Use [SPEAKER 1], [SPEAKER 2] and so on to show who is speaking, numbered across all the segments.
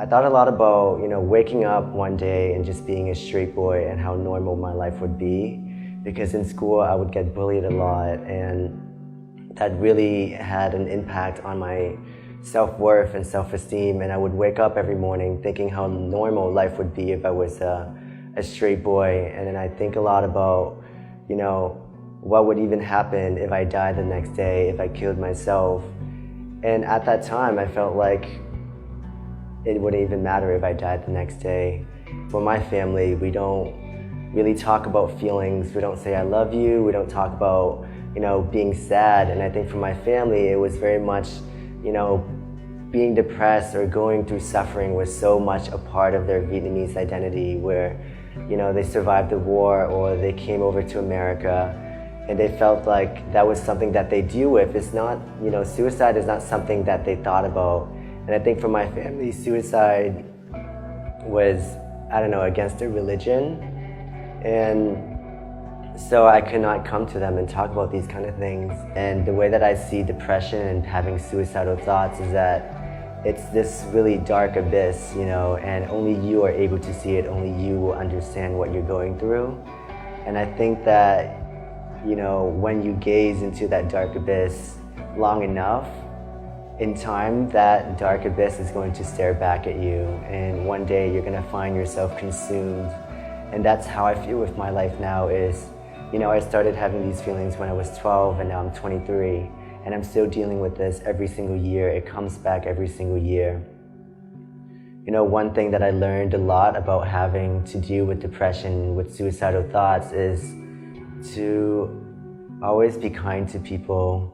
[SPEAKER 1] I thought a lot about, waking up one day and just being a straight boy and how normal my life would be. Because in school I would get bullied a lot, and that really had an impact on my self-worth and self-esteem. And I would wake up every morning thinking how normal life would be if I was a straight boy. And then I think a lot about, what would even happen if I died the next day, if I killed myself. And at that time, I felt like it wouldn't even matter if I died the next day. For my family, we don't really talk about feelings. We don't say I love you. We don't talk about, being sad. And I think for my family, it was very much, being depressed or going through suffering was so much a part of their Vietnamese identity, where, they survived the war or they came over to America and they felt like that was something that they deal with. It's not, suicide is not something that they thought about. And I think for my family, suicide was, against their religion. And so I could not come to them and talk about these kind of things. And the way that I see depression and having suicidal thoughts is that it's this really dark abyss, and only you are able to see it, only you will understand what you're going through. And I think that, when you gaze into that dark abyss long enough, in time, that dark abyss is going to stare back at you, and one day you're going to find yourself consumed. And that's how I feel with my life now is, I started having these feelings when I was 12 and now I'm 23, and I'm still dealing with this every single year. It comes back every single year. One thing that I learned a lot about having to deal with depression, with suicidal thoughts, is to always be kind to people.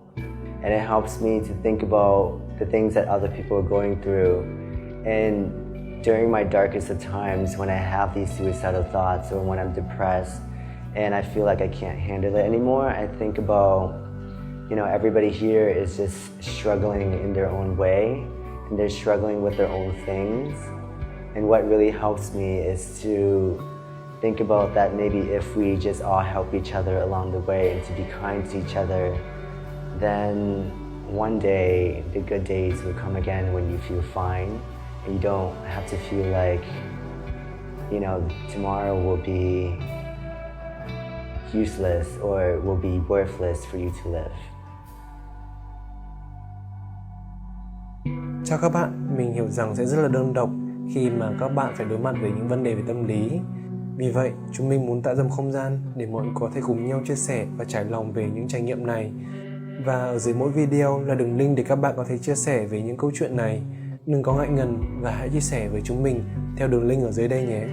[SPEAKER 1] And it helps me to think about the things that other people are going through. And during my darkest of times, when I have these suicidal thoughts or when I'm depressed and I feel like I can't handle it anymore, I think about, everybody here is just struggling in their own way, and they're struggling with their own things. And what really helps me is to think about that maybe if we just all help each other along the way and to be kind to each other, then one day the good days will come again when you feel fine, and you don't have to feel like, tomorrow will be useless or will be worthless for you to live.
[SPEAKER 2] Chào các bạn, mình hiểu rằng sẽ rất là đơn độc khi mà các bạn phải đối mặt với những vấn đề về tâm lý. Vì vậy, chúng mình muốn tạo ra một không gian để mọi người có thể cùng nhau chia sẻ và trải lòng về những trải nghiệm này. Và ở dưới mỗi video là đường link để các bạn có thể chia sẻ về những câu chuyện này. Đừng có ngại ngần và hãy chia sẻ với chúng mình theo đường link ở dưới đây nhé.